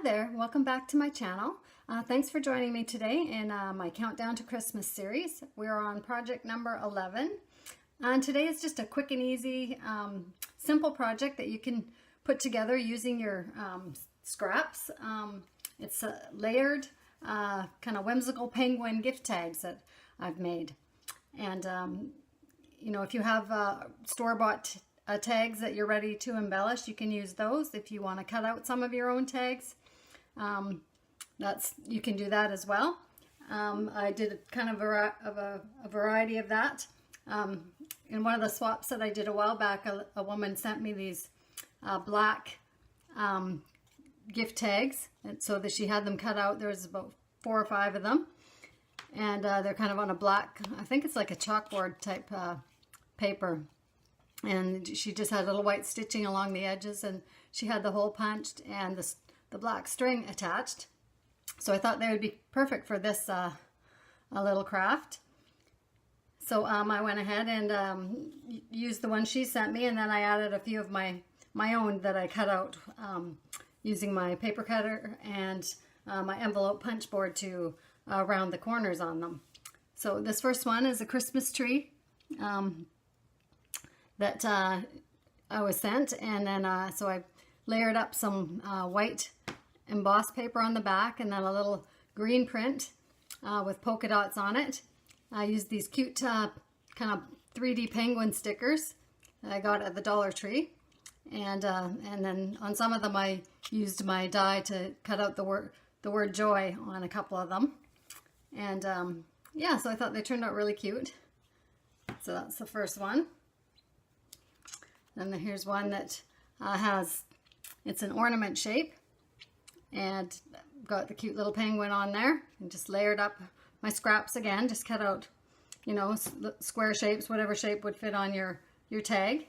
there, welcome back to my channel. Thanks for joining me today in my Countdown to Christmas series. We're on project number 11. And today is just a quick and easy, simple project that you can put together using your scraps. It's layered, kind of whimsical penguin gift tags that I've made. And, you know, if you have store-bought tags that you're ready to embellish, you can use those. If you want to cut out some of your own tags, you can do that as well. I did kind of a variety of that. In one of the swaps that I did a while back, a woman sent me these black gift tags, and so that she had them cut out. There was about 4 or 5 of them, and they're kind of on a black, I think it's like a chalkboard type paper. And she just had a little white stitching along the edges, and she had the hole punched and the black string attached. So I thought they would be perfect for this a little craft. So I went ahead and used the one she sent me, and then I added a few of my own that I cut out using my paper cutter and my envelope punch board to round the corners on them. So this first one is a Christmas tree that I was sent, and then so I layered up some white embossed paper on the back, and then a little green print with polka dots on it. I used these cute kind of 3D penguin stickers that I got at the Dollar Tree, and then on some of them I used my die to cut out the word joy on a couple of them, and yeah, so I thought they turned out really cute. So that's the first one. Then here's one that it's an ornament shape, and got the cute little penguin on there, and just layered up my scraps again, just cut out, you know, square shapes, whatever shape would fit on your tag.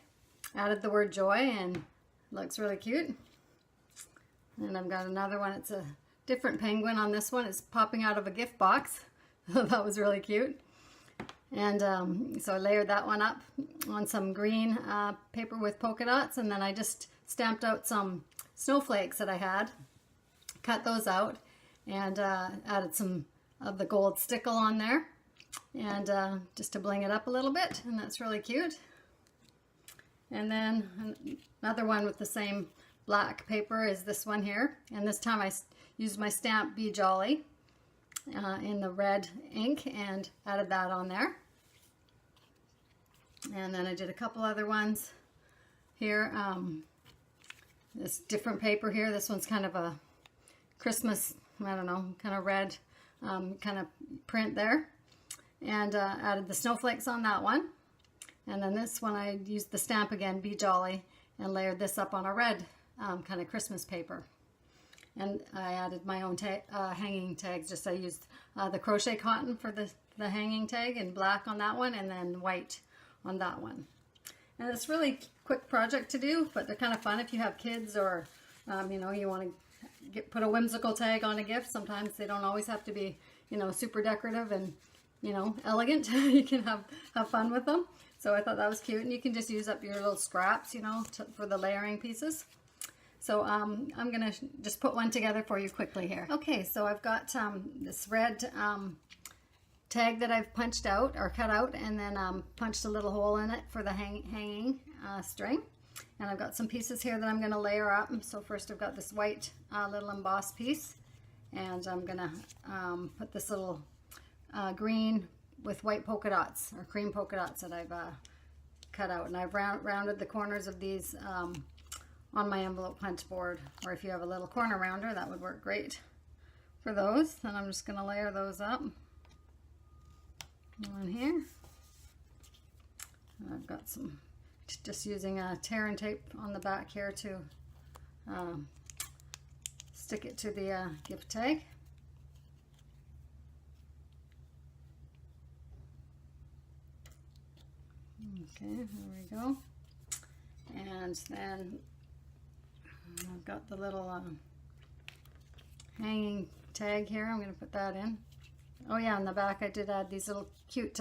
Added the word joy, and it looks really cute. And I've got another one, it's a different penguin on this one. It's popping out of a gift box. That was really cute. And so I layered that one up on some green paper with polka dots, and then I just stamped out some snowflakes that I had, cut those out, and added some of the gold stickle on there, and just to bling it up a little bit, and that's really cute. And then another one with the same black paper is this one here, and this time I used my stamp Be Jolly in the red ink and added that on there. And then I did a couple other ones here. This different paper here, this one's kind of a Christmas, I don't know, kind of red kind of print there, and added the snowflakes on that one. And then this one I used the stamp again, Be Jolly, and layered this up on a red kind of Christmas paper. And I added my own hanging tags. Just I used the crochet cotton for the hanging tag, and black on that one, and then white on that one. And it's really quick project to do, but they're kind of fun if you have kids, or you know, you want to put a whimsical tag on a gift. Sometimes they don't always have to be, you know, super decorative and, you know, elegant. You can have fun with them. So I thought that was cute, and you can just use up your little scraps, you know, for the layering pieces. So I'm gonna just put one together for you quickly here. Okay, so I've got this red tag that I've punched out or cut out, and then punched a little hole in it for the hanging string. And I've got some pieces here that I'm going to layer up. So first I've got this white little embossed piece, and I'm going to put this little green with white polka dots, or cream polka dots, that I've cut out. And I've rounded the corners of these on my envelope punch board, or if you have a little corner rounder, that would work great for those. And I'm just going to layer those up on here. And I've got some, just using a tear and tape on the back here to stick it to the gift tag. Okay, there we go. And then I've got the little hanging tag here. I'm going to put that in. Oh yeah, on the back I did add these little cute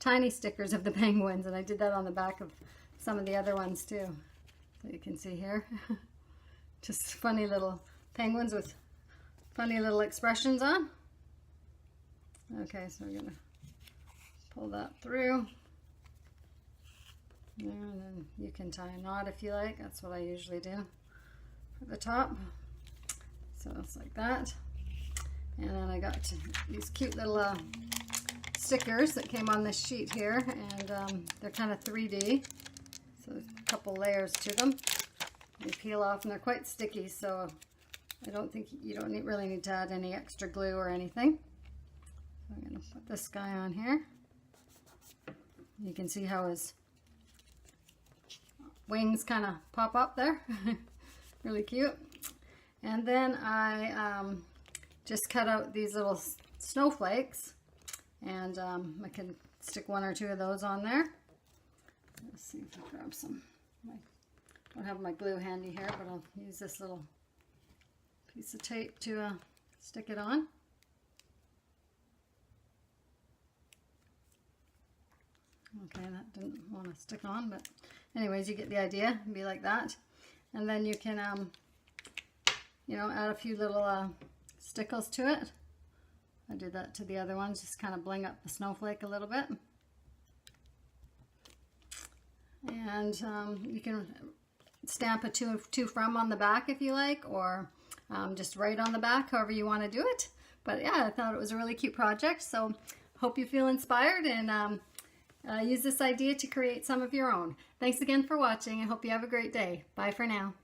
tiny stickers of the penguins, and I did that on the back of some of the other ones too. So you can see here, just funny little penguins with funny little expressions on. Okay, so we're gonna pull that through. And then you can tie a knot if you like. That's what I usually do for the top. So it's like that. And then I got these cute little stickers that came on this sheet here, and they're kind of 3D. So there's a couple layers to them. They peel off and they're quite sticky, so I don't think you don't really need to add any extra glue or anything. So I'm going to put this guy on here. You can see how his wings kind of pop up there. Really cute. And then I just cut out these little snowflakes, and I can stick 1 or 2 of those on there. Let's see if I grab some. I don't have my glue handy here, but I'll use this little piece of tape to stick it on. Okay, that didn't want to stick on, but anyways, you get the idea. It'd be like that. And then you can, you know, add a few little stickles to it. I did that to the other ones, just kind of bling up the snowflake a little bit. And you can stamp a to from on the back if you like, or just write on the back, however you want to do it. But yeah, I thought it was a really cute project, so hope you feel inspired and use this idea to create some of your own. Thanks again for watching. I hope you have a great day. Bye for now.